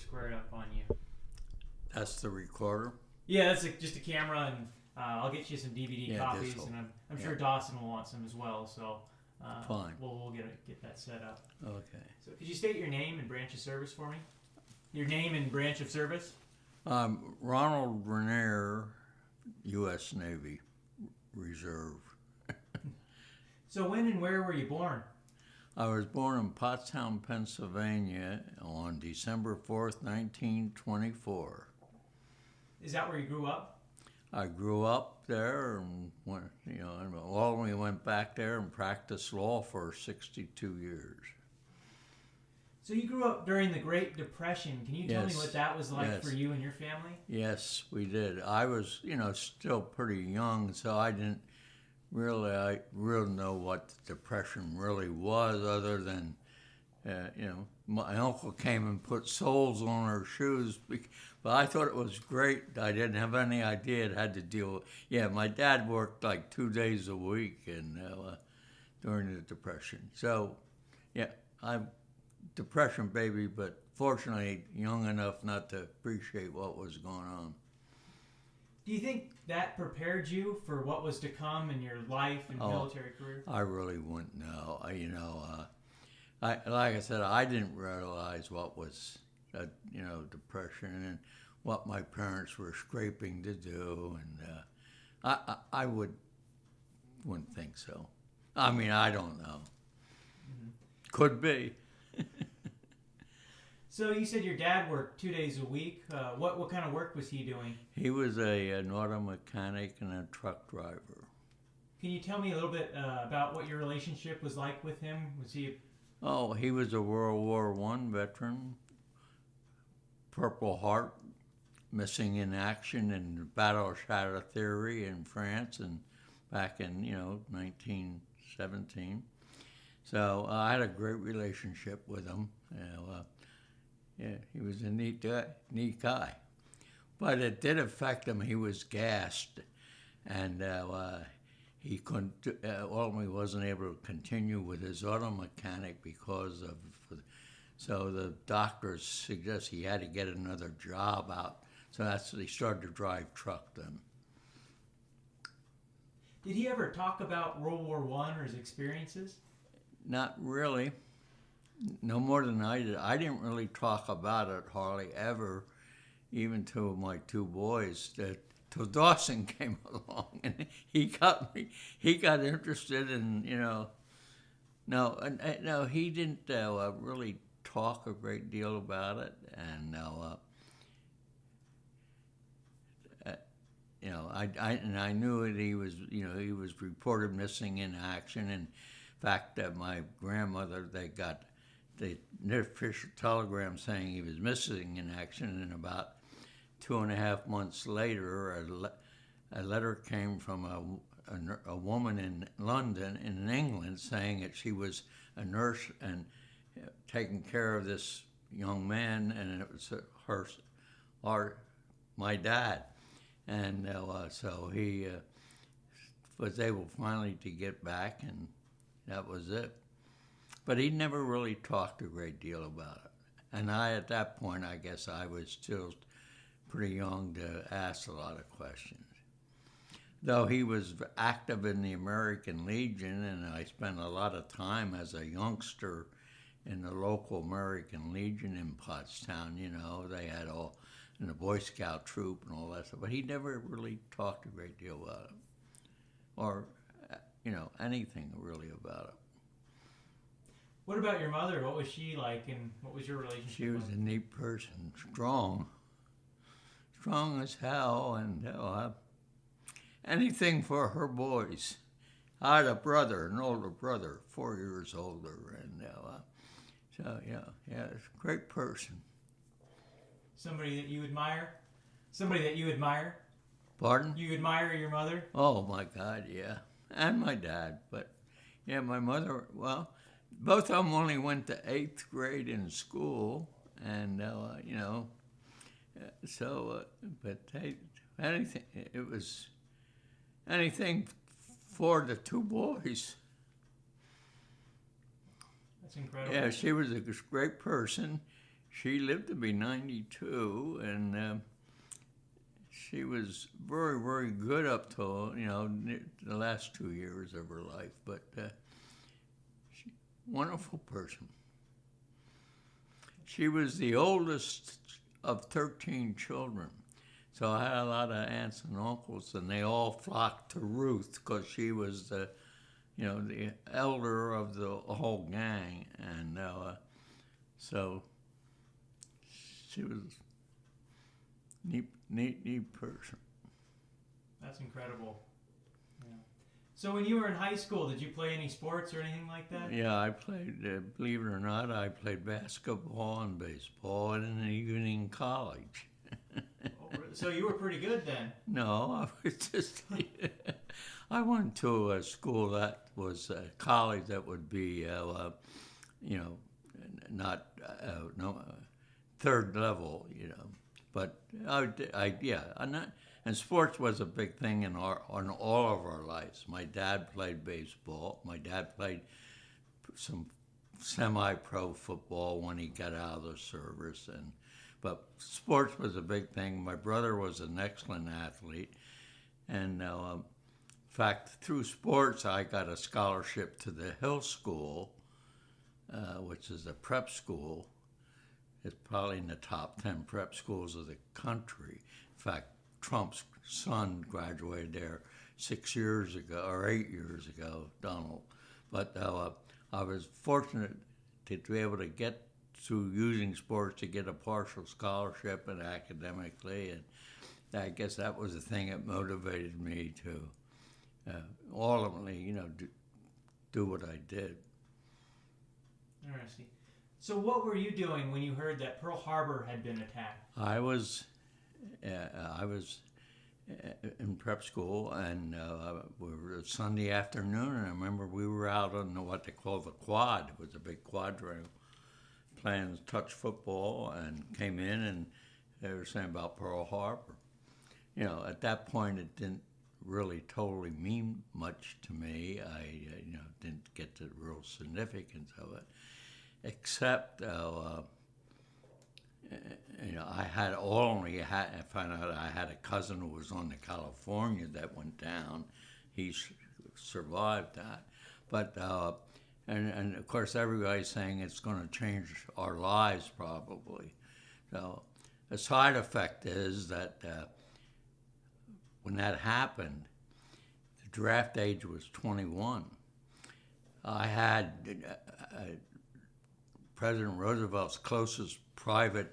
squared up on you. That's the recorder? Yeah, that's just a camera, and I'll get you some DVD copies, this will, and I'm sure Dawson will want some as well. So fine. We'll get that set up. Okay. So could you state your name and branch of service for me? Your name and branch of service? Ronald Reynier, U.S. Navy Reserve. So when and where were you born? I was born in Pottstown, Pennsylvania on December 4th, 1924. Is that where you grew up? I grew up there and we went back there and practiced law for 62 years. So you grew up during the Great Depression. Can you tell me what that was like for you and your family? Yes, we did. I was, still pretty young, so I didn't really know what the Depression really was, other than, my uncle came and put soles on our shoes, but I thought it was great. I didn't have any idea it had to deal with. Yeah, my dad worked like 2 days a week during the Depression. So, yeah, I'm Depression baby, but fortunately young enough not to appreciate what was going on. Do you think that prepared you for what was to come in your life and military career? I really wouldn't know. Like I said, I didn't realize what was, depression and what my parents were scraping to do, and I wouldn't think so. I mean, I don't know. Mm-hmm. Could be. So you said your dad worked 2 days a week. What kind of work was he doing? He was an auto mechanic and a truck driver. Can you tell me a little bit about what your relationship was like with him? Was he? He was a World War I veteran, Purple Heart, missing in action in Battle of Château-Thierry in France, and back in 1917. So I had a great relationship with him. He was a neat guy. But it did affect him. He was gassed, and he couldn't. Ultimately, wasn't able to continue with his auto mechanic because of. So the doctors suggest he had to get another job out. So he started to drive truck then. Did he ever talk about World War I or his experiences? Not really. No more than I did. I didn't really talk about it hardly ever, even to my two boys. Till Dawson came along, and he got interested in, No, he didn't really talk a great deal about it, and I knew that he was reported missing in action. In fact, my grandmother, they got the official telegram saying he was missing in action, and about 2.5 months later, a letter came from a woman in London, in England, saying that she was a nurse and taking care of this young man, and it was my dad. And so he was able finally to get back, and that was it. But he never really talked a great deal about it. And at that point, I guess I was still pretty young to ask a lot of questions. Though he was active in the American Legion, and I spent a lot of time as a youngster in the local American Legion in Pottstown. They had all in the Boy Scout troop and all that stuff. But he never really talked a great deal about it, or anything really about it. What about your mother? What was she like, and what was your relationship? She was a neat person, strong as hell, and anything for her boys. I had an older brother, 4 years older, and it's a great person. Somebody that you admire? Pardon? You admire your mother? Oh my God, yeah, and my dad, but yeah, my mother. Well, both of them only went to 8th grade in school, and but it was anything for the two boys. That's incredible. Yeah, she was a great person. she lived to be 92, and she was very, very good up to, the last 2 years of her life. But she, wonderful person. She was the oldest of 13 children. So I had a lot of aunts and uncles, and they all flocked to Ruth because she was the elder of the whole gang. And so she was a neat person. That's incredible. Yeah. So when you were in high school, did you play any sports or anything like that? Yeah, I played, believe it or not, I played basketball and baseball, and even in college. So you were pretty good then? No, I was just, I went to a school that was a college that would be, not, third level, But and sports was a big thing in all of our lives. My dad played baseball. My dad played some semi-pro football when he got out of the service, but sports was a big thing. My brother was an excellent athlete, and in fact, through sports, I got a scholarship to the Hill School, which is a prep school. It's probably in the top 10 prep schools of the country. In fact, Trump's son graduated there 6 years ago, or 8 years ago, Donald. But I was fortunate to be able to get through using sports to get a partial scholarship and academically, and I guess that was the thing that motivated me to ultimately, do what I did. Interesting. So what were you doing when you heard that Pearl Harbor had been attacked? I was in prep school, and we were Sunday afternoon, and I remember we were out on what they call the quad. It was a big quadrangle, playing touch football, and came in, and they were saying about Pearl Harbor. At that point, it didn't really totally mean much to me. I didn't get the real significance of it, except I found out I had a cousin who was on the California that went down. He survived that, but and of course everybody's saying it's going to change our lives probably. So the side effect is that when that happened, the draft age was 21. I had President Roosevelt's closest private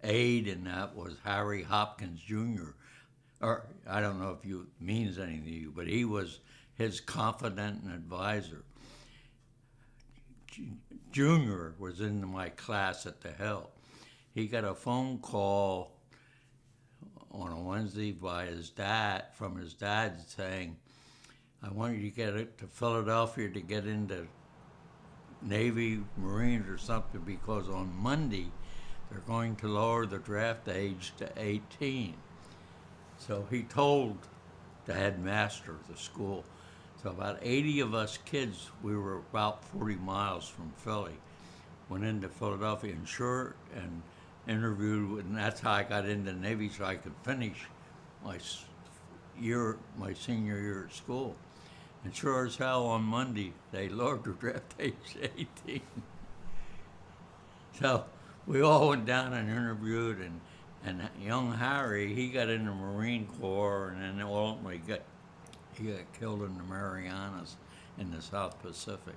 aide in that was Harry Hopkins Jr. Or I don't know if it means anything to you, but he was his confidant and advisor. Junior was in my class at the Hill. He got a phone call on a Wednesday from his dad saying, I want you to get it to Philadelphia to get into Navy, Marines or something, because on Monday they're going to lower the draft age to 18. So he told the headmaster of the school. So about 80 of us kids, we were about 40 miles from Philly, went into Philadelphia and interviewed, and that's how I got into the Navy, so I could finish my senior year at school. And sure as hell on Monday, they lowered the draft age to 18. So we all went down and interviewed, and young Harry, he got in the Marine Corps, and then ultimately he got killed in the Marianas in the South Pacific.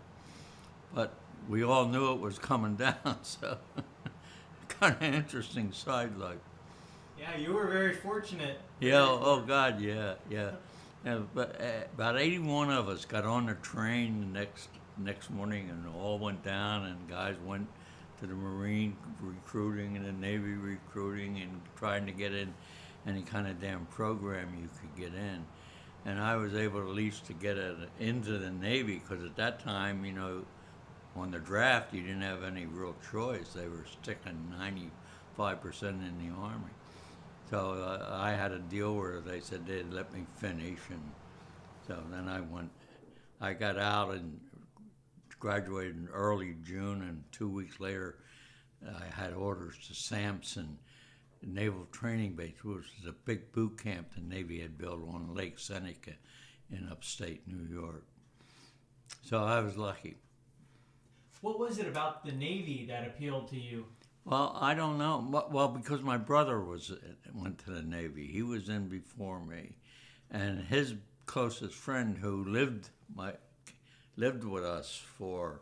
But we all knew it was coming down, so kind of interesting side life. Yeah, you were very fortunate. Yeah, oh God, yeah. But about 81 of us got on the train the next morning, and all went down, and guys went to the Marine recruiting and the Navy recruiting and trying to get in any kind of damn program you could get in. And I was able at least to get into the Navy, because at that time, on the draft, you didn't have any real choice. They were sticking 95% in the Army. So I had a deal where they said they'd let me finish, and so then I got out and graduated in early June, and 2 weeks later, I had orders to Sampson Naval Training Base, which was a big boot camp the Navy had built on Lake Seneca in upstate New York. So I was lucky. What was it about the Navy that appealed to you? Well, I don't know. Well, because my brother went to the Navy. He was in before me. And his closest friend who lived with us for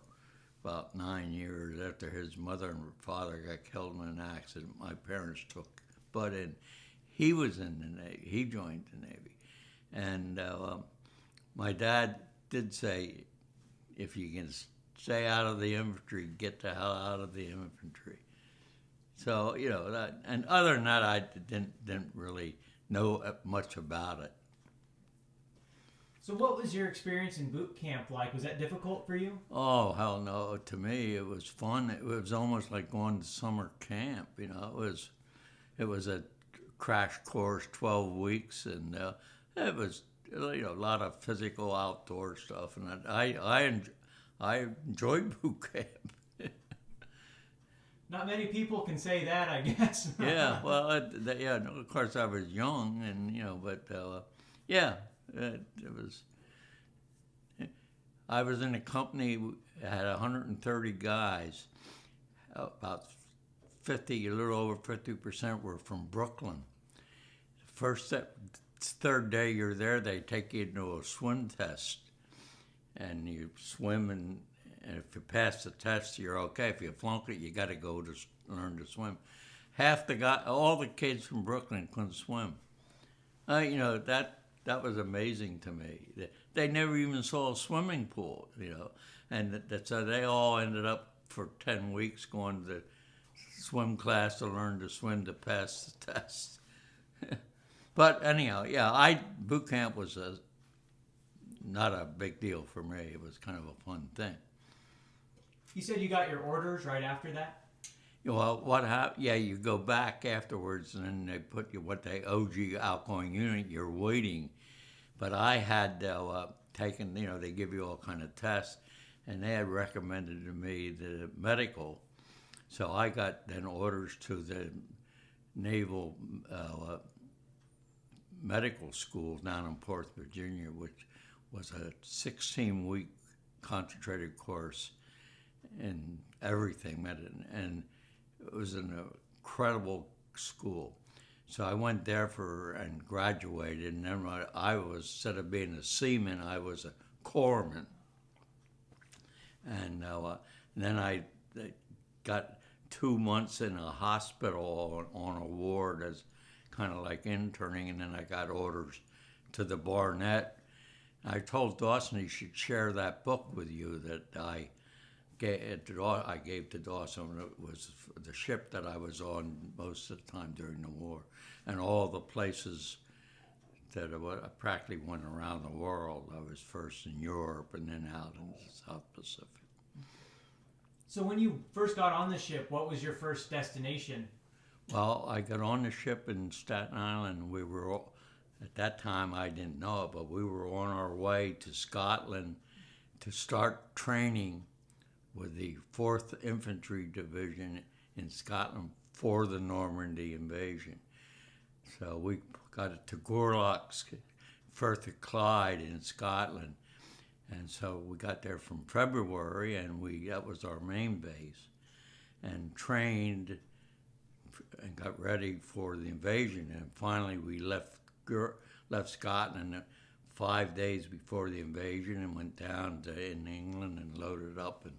about 9 years after his mother and father got killed in an accident my parents took Bud in. He was in the Navy. He joined the Navy. And my dad did say, if you can stay out of the infantry, get the hell out of the infantry. So, that, and other than that, I didn't really know much about it. So what was your experience in boot camp like? Was that difficult for you? Oh, hell no. To me, it was fun. It was almost like going to summer camp, It was a crash course, 12 weeks, and it was, a lot of physical outdoor stuff. And I enjoyed boot camp. Not many people can say that, I guess. Yeah, well, of course I was young, and, but, yeah. It was. I was in a company that had 130 guys. About 50, a little over 50% were from Brooklyn. Third day you're there, they take you into a swim test, and you swim, and if you pass the test, you're okay. If you flunk it, you got to go to learn to swim. All the kids from Brooklyn couldn't swim. That was amazing to me. They never even saw a swimming pool, and so they all ended up for 10 weeks going to swim class to learn to swim to pass the test. But anyhow, yeah, boot camp was not a big deal for me. It was kind of a fun thing. You said you got your orders right after that? Well, what happened? Yeah, you go back afterwards, and then they put you what they OG outgoing unit. You're waiting, but I had taken. They give you all kind of tests, and they had recommended to me the medical, so I got then orders to the Naval Medical School down in Porth, Virginia, which was a 16-week concentrated course in everything, and it was an incredible school. So I went there and graduated, and then instead of being a seaman, I was a corpsman. And then I got 2 months in a hospital on a ward as kind of like interning, and then I got orders to the Barnett. I told Dawson he should share that book with you that I gave to Dawson. It was the ship that I was on most of the time during the war, and all the places that I practically went around the world. I was first in Europe and then out in the South Pacific. So when you first got on the ship, what was your first destination? Well, I got on the ship in Staten Island. We were, at that time I didn't know it, but we were on our way to Scotland to start training with the 4th Infantry Division in Scotland for the Normandy Invasion. So we got it to Gorlock's, Firth of Clyde in Scotland. And so we got there from February, and that was our main base, and trained and got ready for the invasion. And finally we left Scotland 5 days before the invasion and went down in England and loaded up. And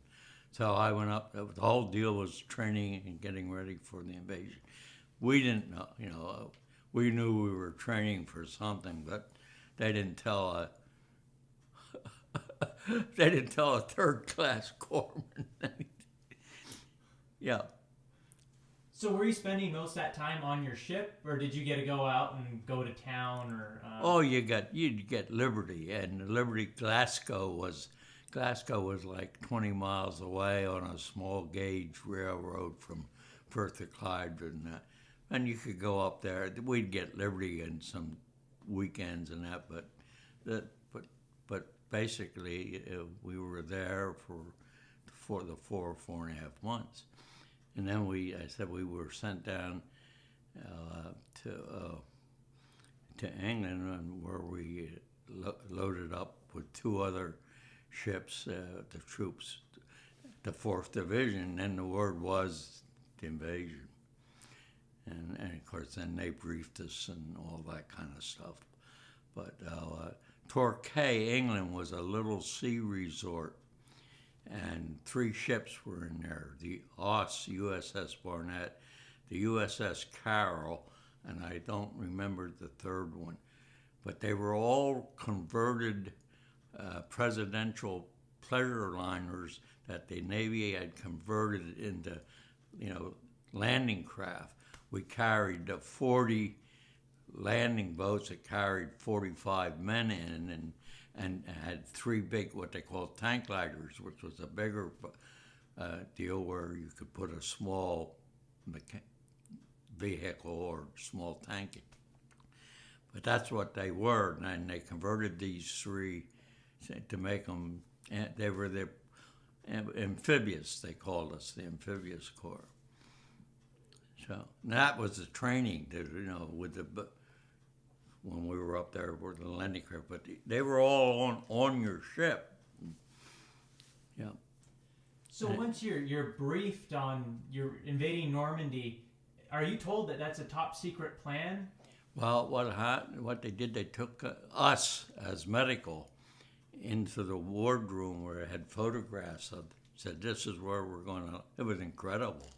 so I went up. The whole deal was training and getting ready for the invasion. We didn't know, we knew we were training for something, but they didn't tell they didn't tell a third-class corpsman anything. Yeah. So were you spending most of that time on your ship, or did you get to go out and go to town, or? Oh, you'd get Liberty, and Liberty Glasgow was like 20 miles away on a small gauge railroad from Firth of Clyde, and you could go up there. We'd get Liberty in some weekends and that, but basically we were there for the 4.5 months. And then I said we were sent down to England, and where we loaded up with 2 other ships, the troops, the 4th Division, and the word was the invasion. And of course, then they briefed us and all that kind of stuff. But Torquay, England, was a little sea resort, and 3 ships were in there: the USS Barnett, the USS Carroll, and I don't remember the 3rd one. But they were all converted presidential pleasure liners that the Navy had converted into, landing craft. We carried 40 landing boats that carried 45 men in, and had 3 big, what they call tank laggers, which was a bigger deal where you could put a small vehicle or small tank. But that's what they were, and they converted these 3 to make them. They were the amphibious. They called us the Amphibious Corps. So that was the training, with when we were up there with the landing craft. But they were all on your ship. Yeah. So once you're briefed on you're invading Normandy, are you told that that's a top secret plan? Well, what they did, they took us as medical into the wardroom where it had photographs of. Said, this is where we're going to. It was incredible.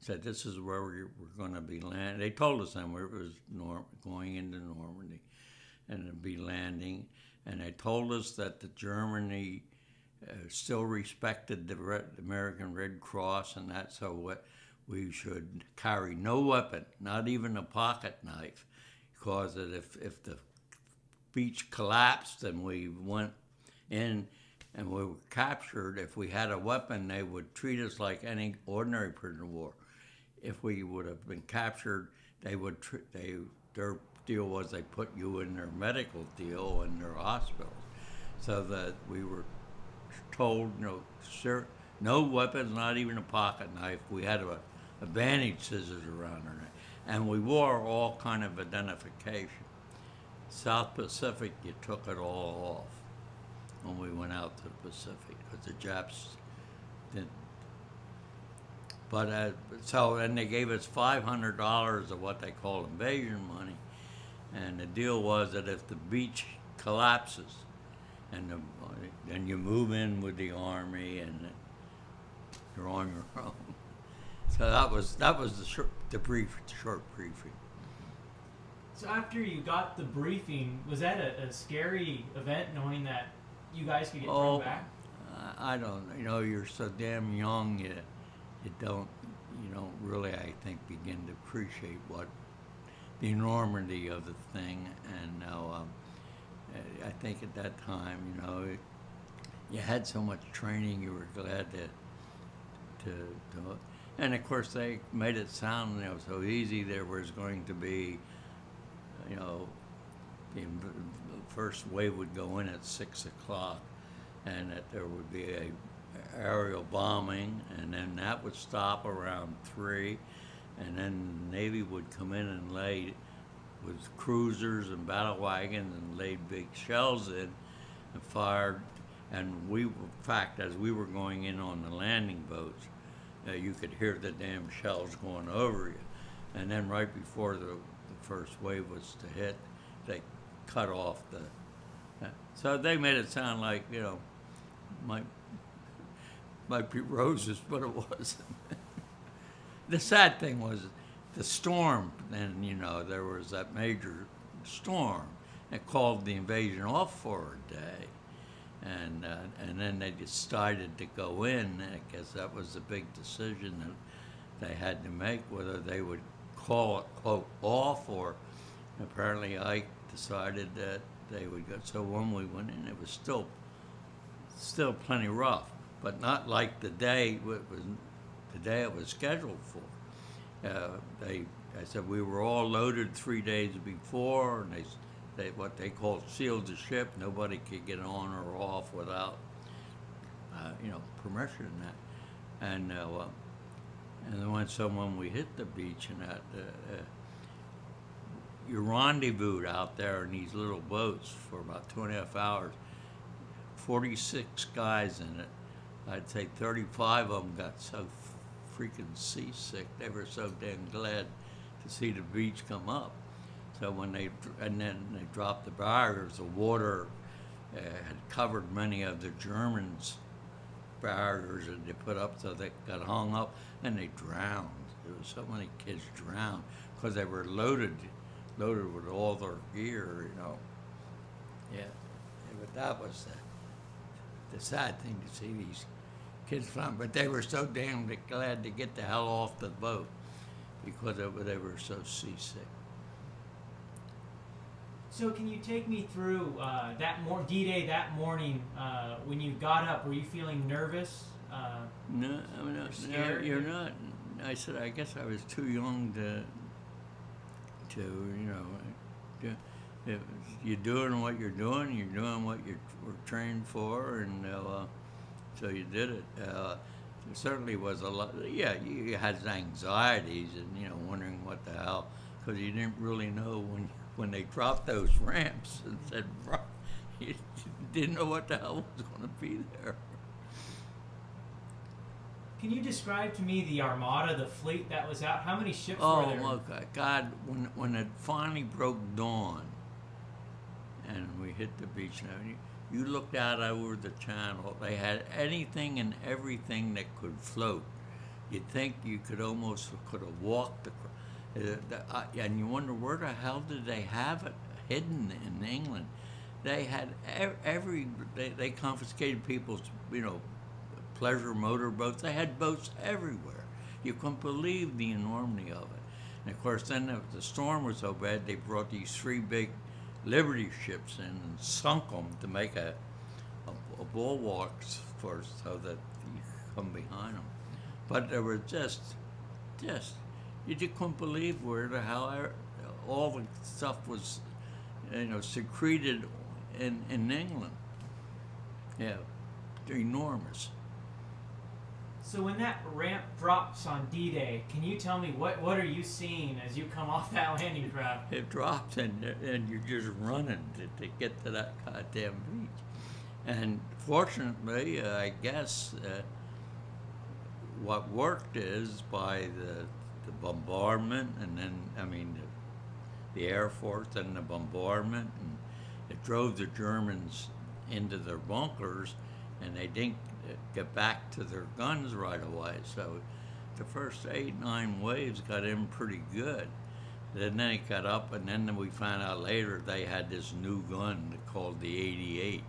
Said, this is where we're going to be landing. They told us then it was going into Normandy, and it'd be landing. And they told us that the Germany still respected the American Red Cross, and that's what we should carry no weapon, not even a pocket knife, because if the beach collapsed and we went in and we were captured, if we had a weapon, they would treat us like any ordinary prisoner of war. If we would have been captured, their deal was they put you in their medical deal in their hospitals, so that we were told, sir, no weapons, not even a pocket knife. We had a bandage scissors around our neck, and we wore all kind of identification. South Pacific, you took it all off when we went out to the Pacific, because the Japs didn't. But and they gave us $500 of what they call invasion money, and the deal was that if the beach collapses, then you move in with the Army, and you're on your own. So that was the short briefing. So after you got the briefing, was that a scary event, knowing that you guys could get thrown back? I don't. You're so damn young. You don't really, I think, begin to appreciate what the enormity of the thing. And I think at that time, you had so much training, you were glad to and of course they made it sound so easy. There was going to be, the first wave would go in at 6 o'clock, and that there would be a aerial bombing, and then that would stop around 3, and then the Navy would come in and lay with cruisers and battle wagons and laid big shells in and fired. And in fact, as we were going in on the landing boats, you could hear the damn shells going over you. And then right before the first wave was to hit, they cut off so they made it sound like, might be roses, but it wasn't. The sad thing was the storm, and there was that major storm that called the invasion off for a day, and then they decided to go in. I guess that was the big decision that they had to make, whether they would call it, quote, off, or apparently Ike decided that they would go. So when we went in, it was still plenty rough, but not like the day it was scheduled for. I said we were all loaded 3 days before, and they what they called sealed the ship. Nobody could get on or off without permission and that. And And then when we hit the beach and that, you rendezvoused out there in these little boats for about 2.5 hours. 46 guys in it. I'd say 35 of them got so freaking seasick. They were so damn glad to see the beach come up. So then they dropped the barriers. The water had covered many of the Germans' barriers that they put up, so they got hung up and they drowned. There was so many kids drowned because they were loaded with all their gear, you know. Yeah, but that was the sad thing to see these kids flying. But they were so damn glad to get the hell off the boat because they were so seasick. So can you take me through D-Day that morning when you got up? Were you feeling nervous? No, scared? You're not. I said, I guess I was too young to you're doing what you're doing what you were trained for, and so you did it. There certainly was a lot. Yeah, you had anxieties and wondering what the hell, because you didn't really know when they dropped those ramps and said, you didn't know what the hell was going to be there. Can you describe to me the armada, the fleet that was out? How many ships were there? Oh, God, when it finally broke dawn and we hit the beach, you looked out over the channel. They had anything and everything that could float. You'd think you could have walked and you wonder, where the hell did they have it hidden in England? They had they confiscated people's, pleasure motorboats. They had boats everywhere. You couldn't believe the enormity of it. And of course, then the storm was so bad, they brought these 3 big Liberty ships in and sunk them to make a bulwarks so that you could come behind them. But there were just you just couldn't believe where the hell all the stuff was, secreted in England. Yeah, they're enormous. So when that ramp drops on D-Day, can you tell me what are you seeing as you come off that landing craft? It drops and you're just running to get to that goddamn beach. And fortunately, I guess what worked is by the bombardment, and then the Air Force and the bombardment, and it drove the Germans into their bunkers, and they didn't get back to their guns right away. So the first 8-9 waves got in pretty good. Then it got up, and then we found out later they had this new gun called the 88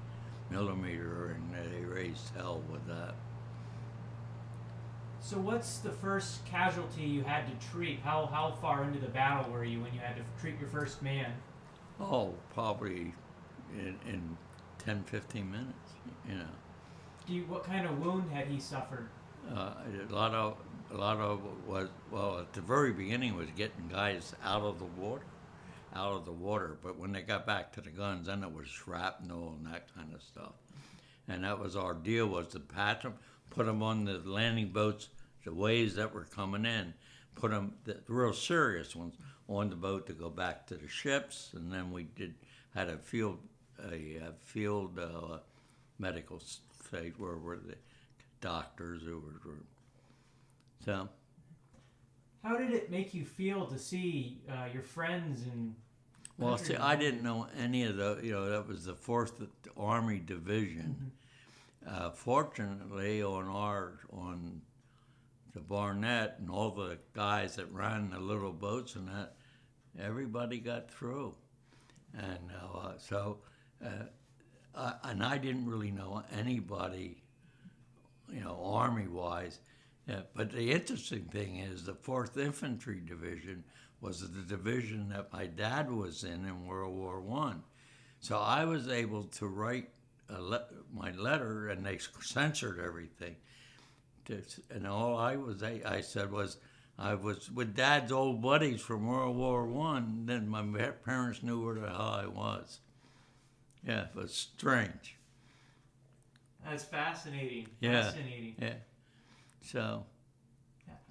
millimeter, and they raised hell with that. So what's the first casualty you had to treat? How far into the battle were you when you had to treat your first man? Oh, probably in 10-15 minutes, What kind of wound had he suffered? A lot of it was, well, at the very beginning was getting guys out of the water. But when they got back to the guns, then it was shrapnel and that kind of stuff. And that was our deal, was to patch them, put them on the landing boats, the waves that were coming in, put them, the real serious ones, on the boat to go back to the ships. And then we had a field medical state where were the doctors who were. So. How did it make you feel to see your friends and? Well, see, I didn't know any of the. That was the 4th Army Division. Mm-hmm. Fortunately, on the Barnett and all the guys that ran the little boats and that, everybody got through, and and I didn't really know anybody, Army-wise. But the interesting thing is the 4th Infantry Division was the division that my dad was in World War I. So I was able to write my letter, and they censored everything. And all I said was, I was with Dad's old buddies from World War I. Then my parents knew where the hell I was. Yeah, it was strange. That's fascinating. Yeah. Fascinating. Yeah. So,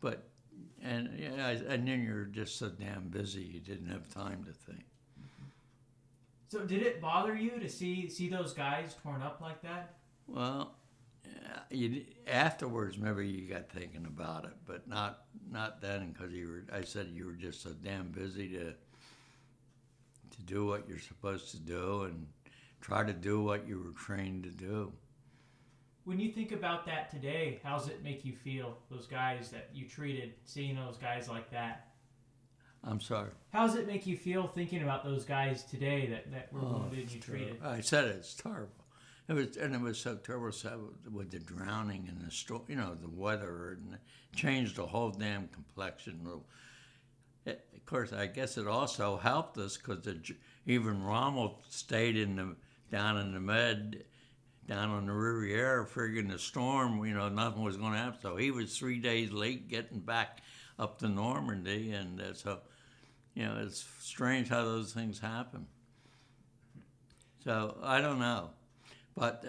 but And yeah, and then you're just so damn busy you didn't have time to think. So did it bother you to see those guys torn up like that? Well, afterwards, maybe you got thinking about it, but not then, because I said you were just so damn busy to do what you're supposed to do and try to do what you were trained to do. When you think about that today, how does it make you feel, those guys that you treated, seeing those guys like that? I'm sorry. How does it make you feel thinking about those guys today that were wounded and you treated? I said it's terrible. It was so terrible with the drowning and the storm, the weather, and it changed the whole damn complexion. Of course, I guess it also helped us because even Rommel stayed down in the Med, down on the Reynier, figuring the storm, nothing was going to happen. So he was 3 days late getting back up to Normandy, and so, it's strange how those things happen. So I don't know. But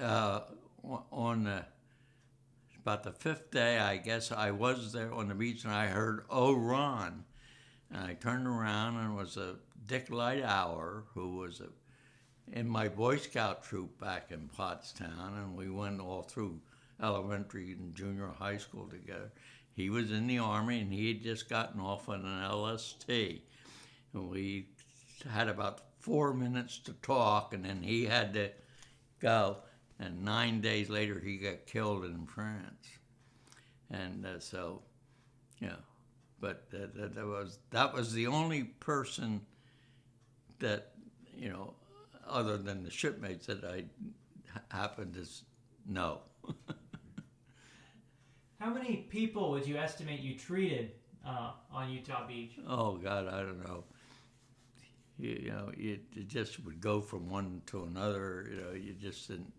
on about the fifth day, I guess I was there on the beach, and I heard "Oh, Ron," and I turned around, and it was a Dick Lighthour, who was in my Boy Scout troop back in Pottstown, and we went all through elementary and junior high school together. He was in the Army, and he had just gotten off on an LST, and we had about 4 minutes to talk, and then he had to go, and 9 days later he got killed in France, and but that was the only person that other than the shipmates that I happened to know. How many people would you estimate you treated on Utah Beach? Oh God, I don't know. It just would go from one to another. You just didn't.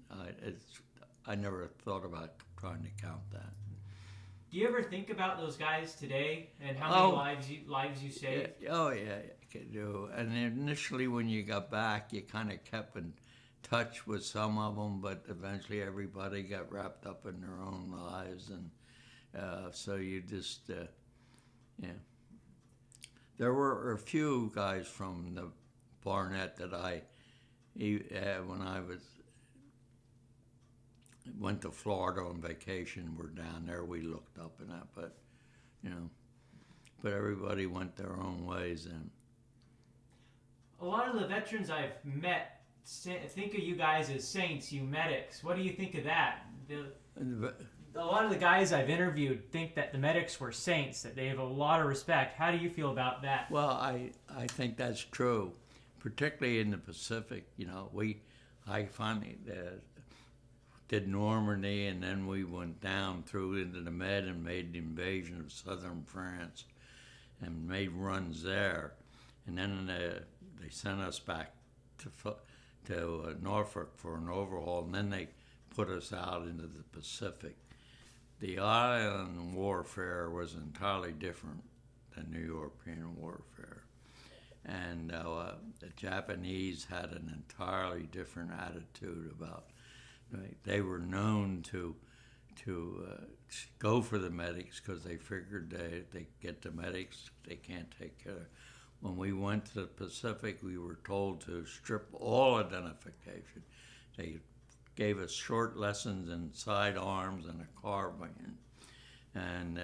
I never thought about trying to count that. Do you ever think about those guys today and how many lives you saved? Yeah, I can do. And initially, when you got back, you kind of kept in touch with some of them, but eventually everybody got wrapped up in their own lives, and so you just, There were a few guys from the Barnett that when I went to Florida on vacation, we're down there, we looked up and that, but everybody went their own ways. And a lot of the veterans I've met think of you guys as saints, you medics. What do you think of that? A lot of the guys I've interviewed think that the medics were saints, that they have a lot of respect. How do you feel about that? Well, I think that's true, particularly in the Pacific. I finally did Normandy, and then we went down through into the Med and made the invasion of southern France and made runs there. And then they sent us back to Norfolk for an overhaul, and then they put us out into the Pacific. The island warfare was entirely different than the European warfare. And the Japanese had an entirely different attitude about it. They were known to go for the medics because they figured they get the medics, they can't take care of it. When we went to the Pacific, we were told to strip all identification. They gave us short lessons in sidearms and a carbine, and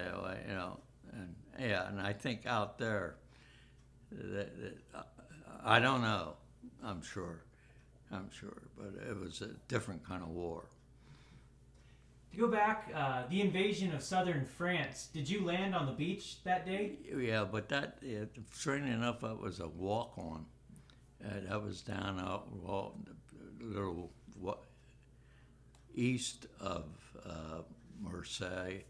and I think out there, I don't know, I'm sure, but it was a different kind of war. To go back, the invasion of southern France, did you land on the beach that day? Yeah, but strangely enough, that was a walk-on. That was down out a little east of Marseille,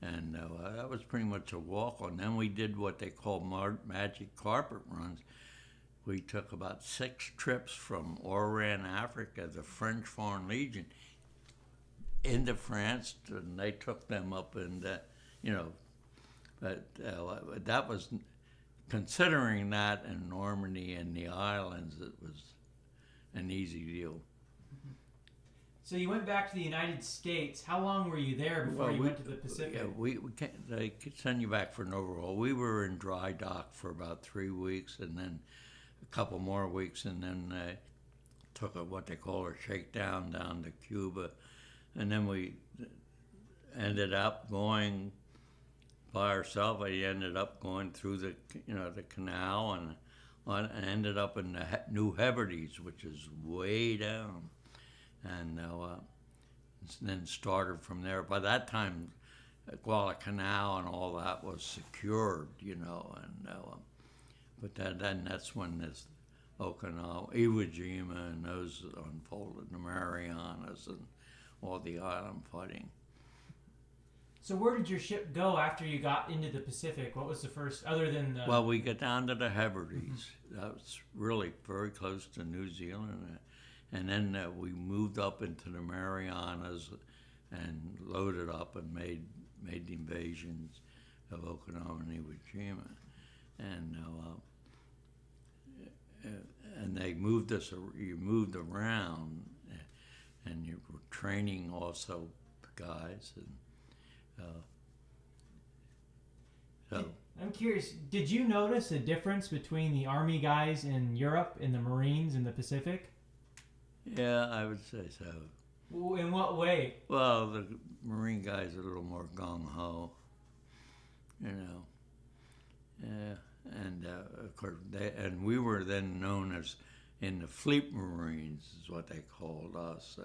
and that was pretty much a walk-on. Then we did what they call magic carpet runs. We took about 6 trips from Oran, Africa, the French Foreign Legion, into France, and they took them up, and but that was, considering that in Normandy and the islands, it was an easy deal. So you went back to the United States. How long were you there before you went to the Pacific? Yeah, we can't, they could send you back for an overhaul. We were in dry dock for about 3 weeks, and then a couple more weeks, and then took what they call a shakedown down to Cuba, and then we ended up going by ourselves. I ended up going through the canal and ended up in the New Hebrides, which is way down. And then started from there. By that time, Guadalcanal and all that was secured, but then that's when this Okinawa, Iwo Jima, and those unfolded, the Marianas, and all the island fighting. So where did your ship go after you got into the Pacific? What was the first, other than the... Well, we got down to the Hebrides. That was really very close to New Zealand. And then we moved up into the Marianas and loaded up and made the invasions of Okinawa and Iwo Jima. And they moved us, you moved around, and you were training also guys. So I'm curious, did you notice a difference between the Army guys in Europe and the Marines in the Pacific? yeah, I would say so. In what way? Well, the Marine guys are a little more gung-ho, and of course, we were then known as in the Fleet Marines, is what they called us,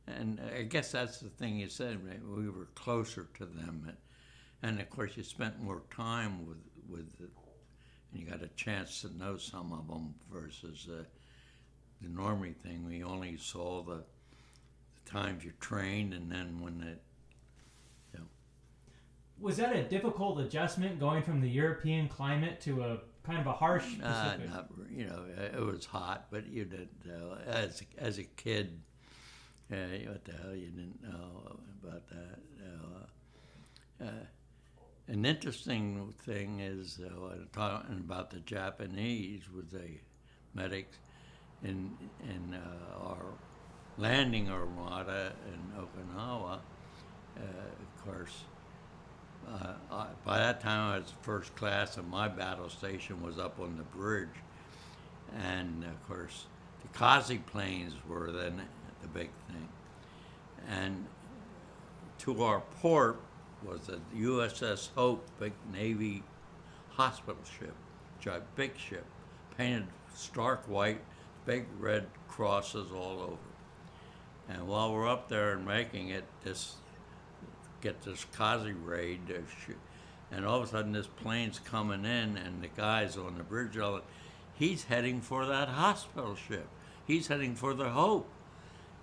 and I guess that's the thing you said. Right? We were closer to them, and of course, you spent more time with and you got a chance to know some of them versus the Normandy thing. We only saw the times you trained, and then when it. Was that a difficult adjustment going from the European climate to a kind of a harsh Pacific? Not, it was hot, but you did as a kid. What the hell you didn't know about that? An interesting thing is talking about the Japanese with the medics in our landing armada in Okinawa. Of course. By that time, I was first class, and my battle station was up on the bridge. And of course, the kamikaze planes were then the big thing. And to our port was the USS Hope, big Navy hospital ship, big ship, painted stark white, big red crosses all over. And while we're up there and making it, get this kamikaze raid, and all of a sudden this plane's coming in, and the guys on the bridge are like, he's heading for that hospital ship. He's heading for the Hope.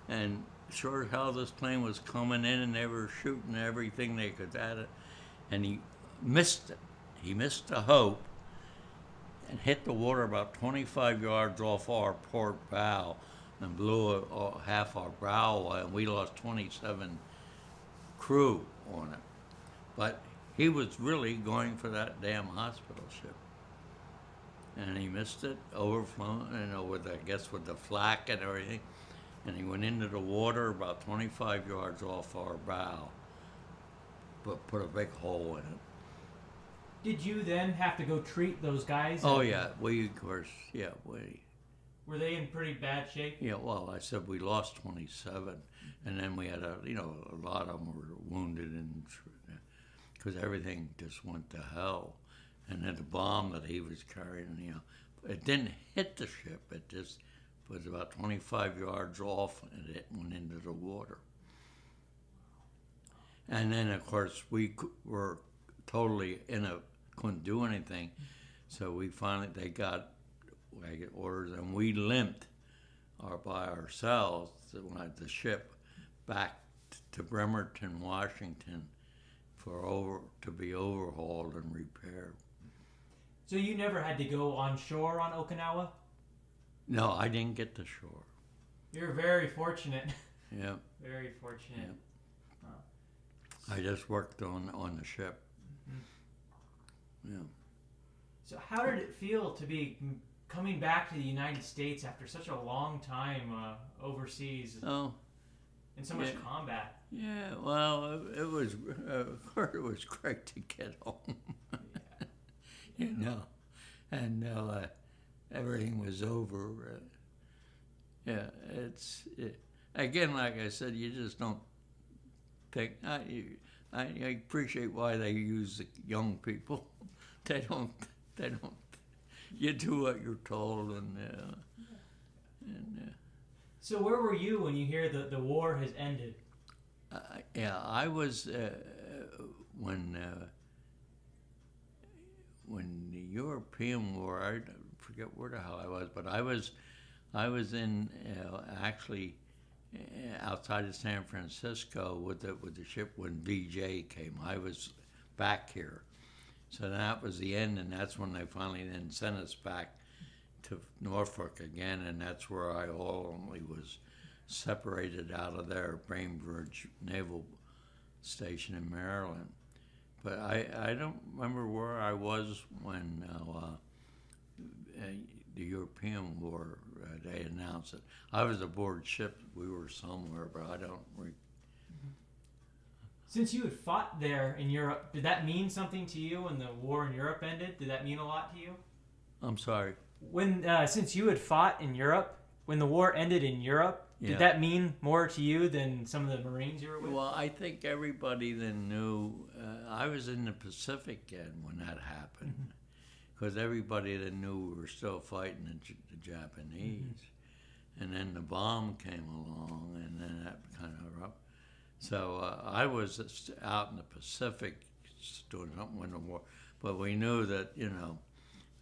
And sure as hell this plane was coming in, and they were shooting everything they could at it, and he missed it. He missed the Hope and hit the water about 25 yards off our port bow and blew half our bow away, and we lost 27 crew on it. But he was really going for that damn hospital ship. And he missed it, overflown, with the flak and everything. And he went into the water about 25 yards off our bow, but put a big hole in it. Did you then have to go treat those guys? Oh, yeah. We, of course, yeah, we. Were they in pretty bad shape? Yeah, well, I said we lost 27, and then we had a lot of them were wounded, and because everything just went to hell. And then the bomb that he was carrying, it didn't hit the ship. It just was about 25 yards off, and it went into the water. And then, of course, we were totally couldn't do anything. So they got orders, and we limped by ourselves the ship back to Bremerton, Washington, to be overhauled and repaired. So you never had to go on shore on Okinawa? No, I didn't get to shore. You're very fortunate. Yeah. Very fortunate. Yeah. Wow. I just worked on the ship. Mm-hmm. Yeah. So how did it feel to be coming back to the United States after such a long time overseas Oh, and so much yeah. combat. yeah. Well, it was. Of course, it was great to get home. You know, and everything was over. Yeah, again, like I said, you just don't think. I appreciate why they use the young people. They don't. You do what you're told, and So where were you when you hear the war has ended? yeah, I was when the European War. I forget where the hell I was, but I was in actually outside of San Francisco with the ship when VJ came. I was back here, so that was the end, and that's when they finally then sent us back to Norfolk again, and that's where I ultimately was separated out of there, Bainbridge Naval Station in Maryland. But I don't remember where I was when the European War, they announced it. I was aboard ship, we were somewhere, but I don't Since you had fought there in Europe, did that mean something to you when the war in Europe ended? Did that mean a lot to you? I'm sorry. When since you had fought in Europe, when the war ended in Europe, Yeah. did that mean more to you than some of the Marines you were with? Well, I think everybody then knew. I was in the Pacific then when that happened, because everybody then knew we were still fighting the Japanese, and then the bomb came along, and then that kind of up. So I was out in the Pacific doing something when the war, but we knew that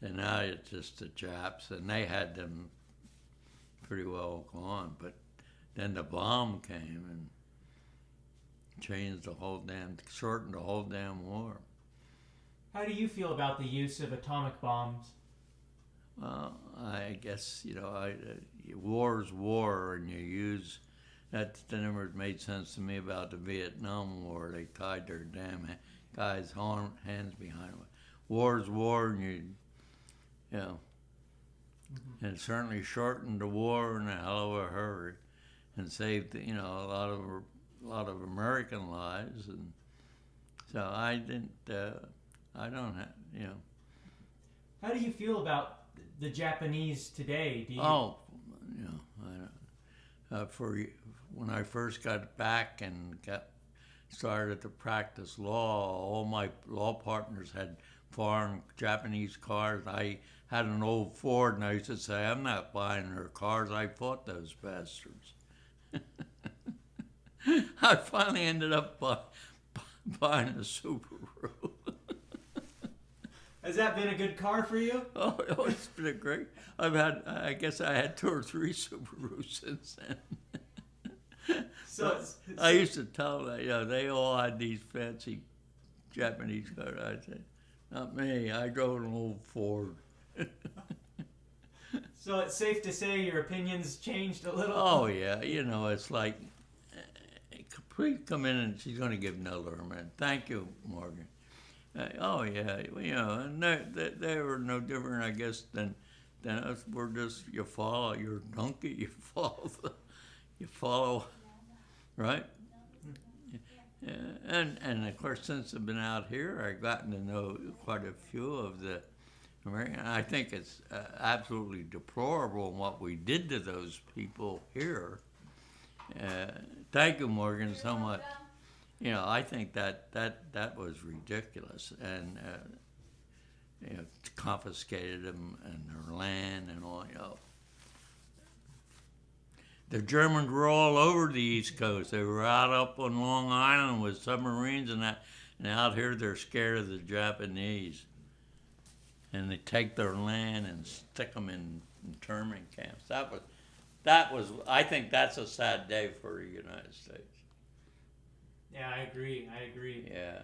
and now it's just the Japs, and they had them pretty well gone, but then the bomb came and shortened the whole damn war. How do you feel about the use of atomic bombs? Well, I guess, war's war, and you use, that never made sense to me about the Vietnam War. They tied their damn guys' hands behind them. War's war, and and it certainly shortened the war in a hell of a hurry, and saved a lot of American lives, and so I don't have How do you feel about the Japanese today? Do you... when I first got back and started to practice law, all my law partners had foreign Japanese cars. I had an old Ford, and I used to say, I'm not buying their cars. I fought those bastards. I finally ended up buying a Subaru. Has that been a good car for you? Oh, it's been a great. I guess I had 2 or 3 Subarus since then. I used to tell them, they all had these fancy Japanese cars. I said, not me. I drove an old Ford. So it's safe to say your opinions changed a little? Oh, yeah. It's like, please come in, and she's going to give Nelda a minute. Thank you, Morgan. Oh, yeah. And they were no different, I guess, than us. We're just, you follow your donkey, you follow, right? Yeah. And of course, since I've been out here, I've gotten to know quite a few of the American. I think it's absolutely deplorable what we did to those people here. Thank you, Morgan, so much. I think that was ridiculous, and confiscated them and their land and all. The Germans were all over the East Coast. They were out up on Long Island with submarines and that, and out here they're scared of the Japanese. And they take their land and stick them in internment camps. That was. I think that's a sad day for the United States. Yeah, I agree. Yeah.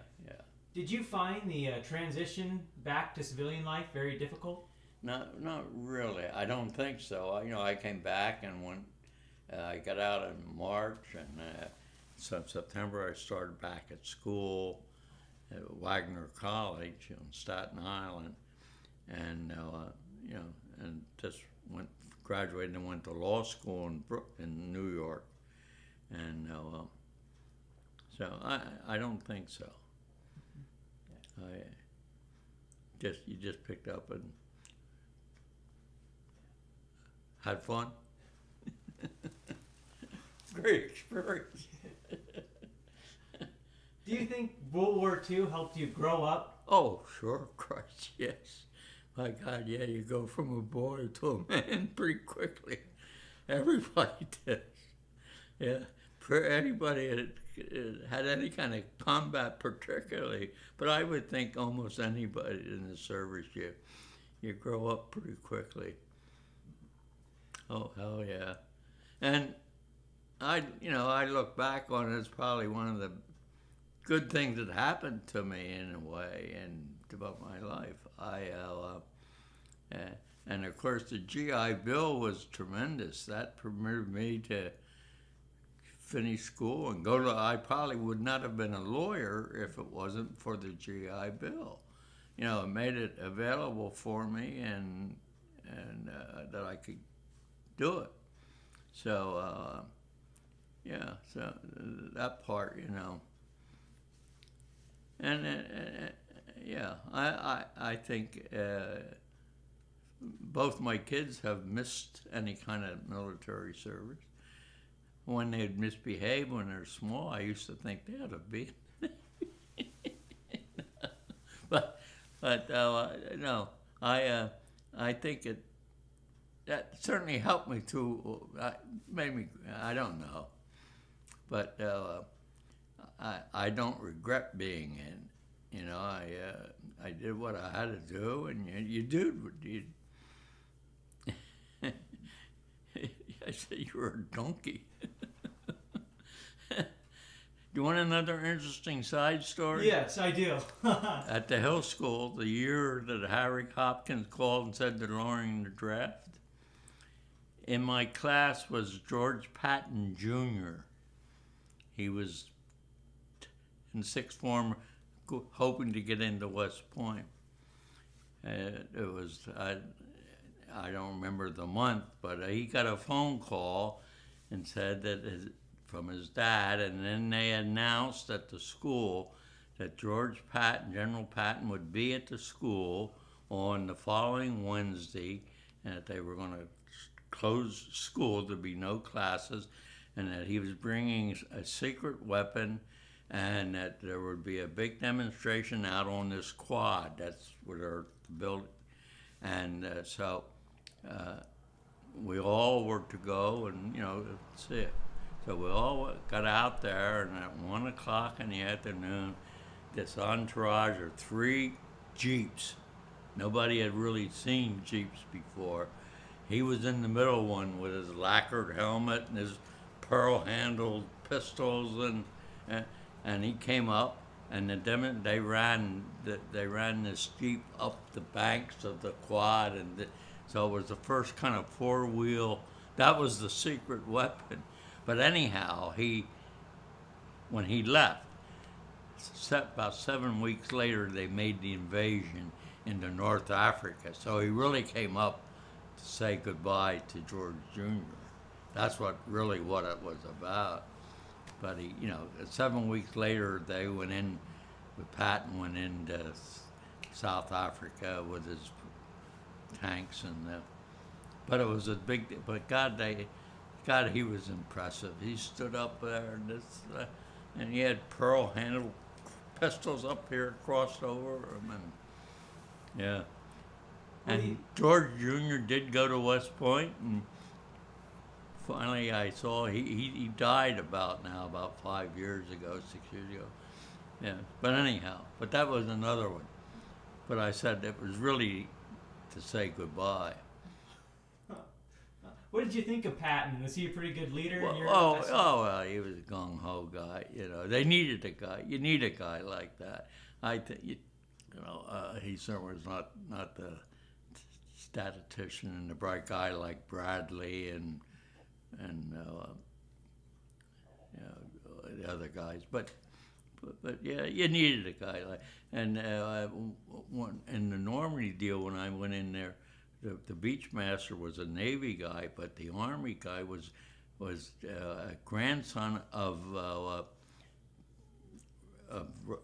Did you find the transition back to civilian life very difficult? Not really. I don't think so. I came back, and when I got out in March, and so in September I started back at school at Wagner College in Staten Island, and you know, and just graduated and went to law school in New York, and so I don't think so. You just picked up and had fun. Great experience. Do you think World War II helped you grow up? Oh, sure, Christ, yes. My God, yeah, you go from a boy to a man pretty quickly. Everybody does. Yeah, for anybody that had any kind of combat particularly, but I would think almost anybody in the service, you grow up pretty quickly. Oh, hell yeah. And I look back on it as probably one of the good things that happened to me in a way and about my life. And of course the GI Bill was tremendous. That permitted me to finish school and go to, I probably would not have been a lawyer if it wasn't for the GI Bill. You know, it made it available for me and that I could do it. So, yeah, so that part, you know. And yeah, I think both my kids have missed any kind of military service. When they'd misbehave when they're small, I used to think they ought to be. but no, I think that certainly helped me to made me. I don't know, but I don't regret being in. You know, I did what I had to do, and you do. I said you were a donkey. Do you want another interesting side story? Yes, I do. At the Hill School, the year that Harry Hopkins called and said they're lowering the draft, in my class was George Patton Jr. He was in sixth form, hoping to get into West Point. It was, I don't remember the month, but he got a phone call and said that from his dad, and then they announced at the school that George Patton, General Patton, would be at the school on the following Wednesday, and that they were going to close school, there'd be no classes, and that he was bringing a secret weapon, and that there would be a big demonstration out on this quad. That's where they're building. And so we all were to go and, see it. So we all got out there, and at 1 o'clock in the afternoon, this entourage of 3 Jeeps. Nobody had really seen Jeeps before. He was in the middle one with his lacquered helmet and his pearl-handled pistols, and he came up, and they ran this Jeep up the banks of the quad, and so it was the first kind of 4-wheel. That was the secret weapon. But anyhow, when he left, about 7 weeks later, they made the invasion into North Africa. So he really came up to say goodbye to George Jr. That's what it was about. But 7 weeks later, they went in, Patton went into South Africa with his tanks but it was a big, but God, he was impressive. He stood up there and he had pearl-handled pistols up here crossed over him, and yeah. And George Jr. did go to West Point, and finally I saw he died about 5 years ago, 6 years ago. Yeah, but anyhow, that was another one. But I said it was really to say goodbye. What did you think of Patton? Was he a pretty good leader? Well, well, he was a gung-ho guy. They needed a guy. You need a guy like that. I think, he certainly was not the statistician and the bright guy like Bradley and the other guys. But yeah, you needed a guy like. And in the Normandy deal, when I went in there, the beach master was a Navy guy, but the Army guy was a grandson of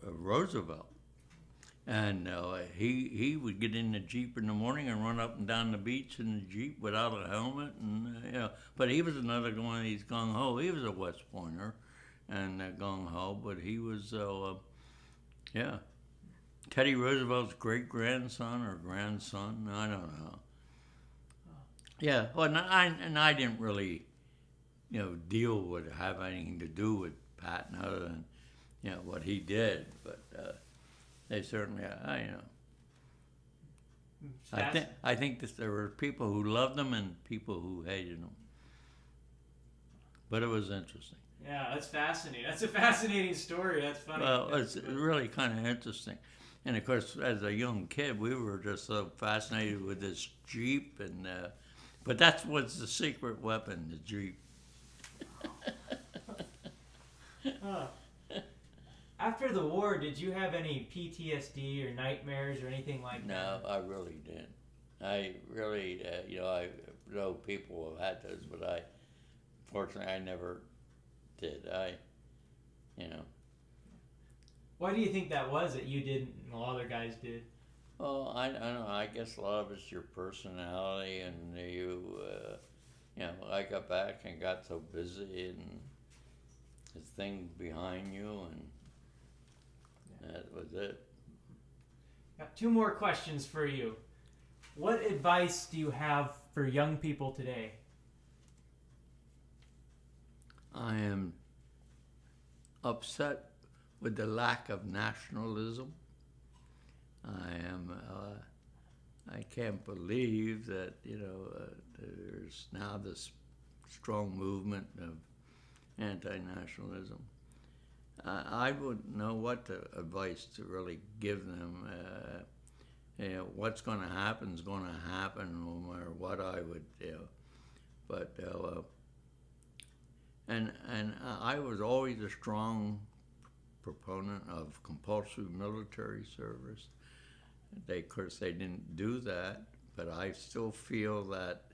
Roosevelt. And he would get in the Jeep in the morning and run up and down the beach in the Jeep without a helmet, and But he was another one of these gung ho. He was a West Pointer, and gung ho. But he was, Teddy Roosevelt's great grandson or grandson. I don't know. Yeah. Well, and I didn't really, deal with have anything to do with Patton other than, what he did, but. They certainly, I think that there were people who loved them and people who hated them. But it was interesting. Yeah, that's fascinating. That's a fascinating story. That's funny. Well, it's really kind of interesting. And of course, as a young kid, we were just so fascinated with this Jeep, and but that was the secret weapon, the Jeep. After the war, did you have any PTSD or nightmares or anything like that? No, I really didn't. I really, I know people have had those, but fortunately, I never did. Why do you think that was that you didn't and a lot of other guys did? Well, I don't know. I guess a lot of it's your personality, and I got back and got so busy, and this thing behind you, and that was it. Got two more questions for you. What advice do you have for young people today? I am upset with the lack of nationalism. I can't believe that, there's now this strong movement of anti-nationalism. I wouldn't know what advice to really give them. What's going to happen is going to happen, no matter what I would do. But and I was always a strong proponent of compulsory military service. Of course, they didn't do that, but I still feel that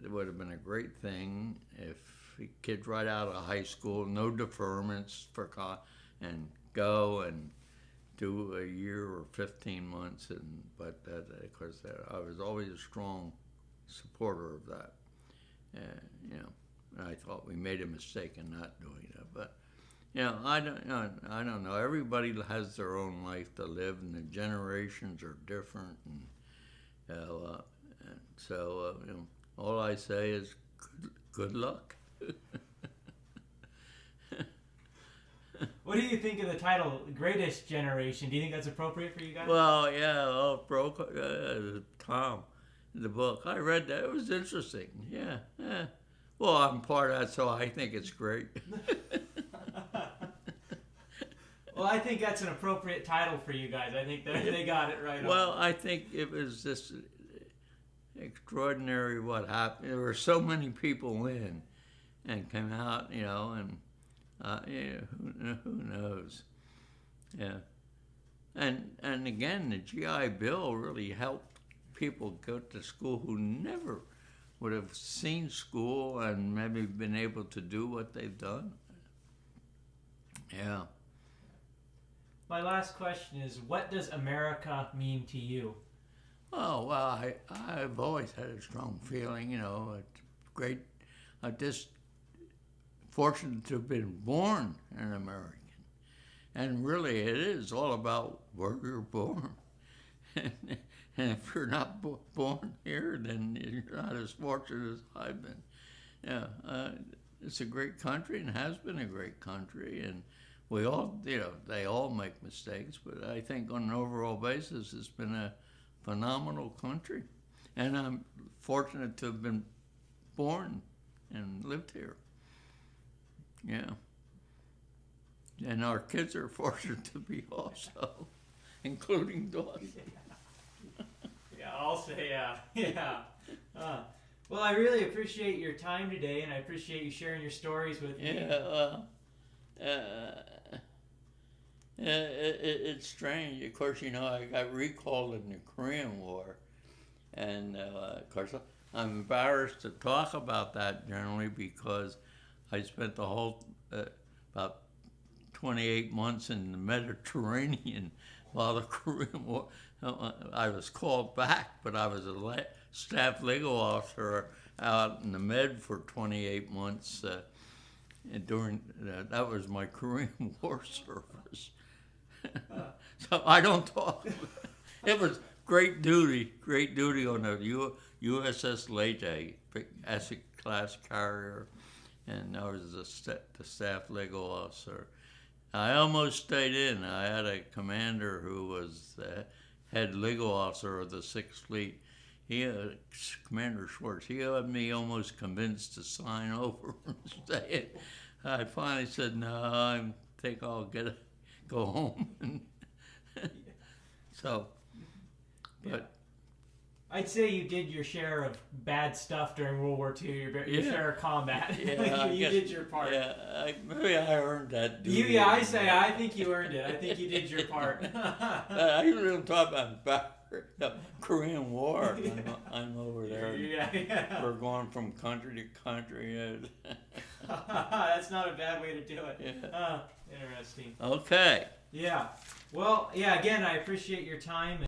it would have been a great thing if kids right out of high school, no deferments and go and do a year or 15 months. But of course, I was always a strong supporter of that. And I thought we made a mistake in not doing that. But I don't know. Everybody has their own life to live, and the generations are different. And so all I say is good luck. What do you think of the title, Greatest Generation? Do you think that's appropriate for you guys? Well, yeah, Tom, the book. I read that. It was interesting. Yeah. Well, I'm part of that, so I think it's great. Well, I think that's an appropriate title for you guys. I think they got it right on. Well, I think it was just extraordinary what happened. There were so many people in and came out, and who knows? Yeah. And again, the GI Bill really helped people go to school who never would have seen school and maybe been able to do what they've done. Yeah. My last question is, what does America mean to you? Oh, well, I've always had a strong feeling, it's great. I'm just fortunate to have been born an American. And really, it is all about where you're born. And if you're not born here, then you're not as fortunate as I've been. Yeah, it's a great country and has been a great country. And we all, they all make mistakes, but I think on an overall basis, it's been a phenomenal country. And I'm fortunate to have been born and lived here. Yeah. And our kids are fortunate to be also, including Dawson. Yeah, I'll say yeah. Well, I really appreciate your time today, and I appreciate you sharing your stories with me. It's strange. Of course, I got recalled in the Korean War, And of course, I'm embarrassed to talk about that generally because I spent the whole about 28 months in the Mediterranean while the Korean War. I was called back, but I was a staff legal officer out in the Med for 28 months. And during that was my Korean War service. So I don't talk. It was great duty on the USS Leyte, big Essex class carrier, and I was the staff legal officer. I almost stayed in. I had a commander who was the head legal officer of the 6th Fleet. Commander Schwartz, he had me almost convinced to sign over and stay in. I finally said, no, I think I'll go home. So, but I'd say you did your share of bad stuff during World War II. Your share of combat. Yeah, you did your part. Yeah, maybe I earned that duty. I think you earned it. I think you did your part. I usually don't talk about the Korean War. I'm over there. Yeah. We're going from country to country. That's not a bad way to do it. Yeah. Interesting. Okay. Yeah. Well, yeah, again, I appreciate your time.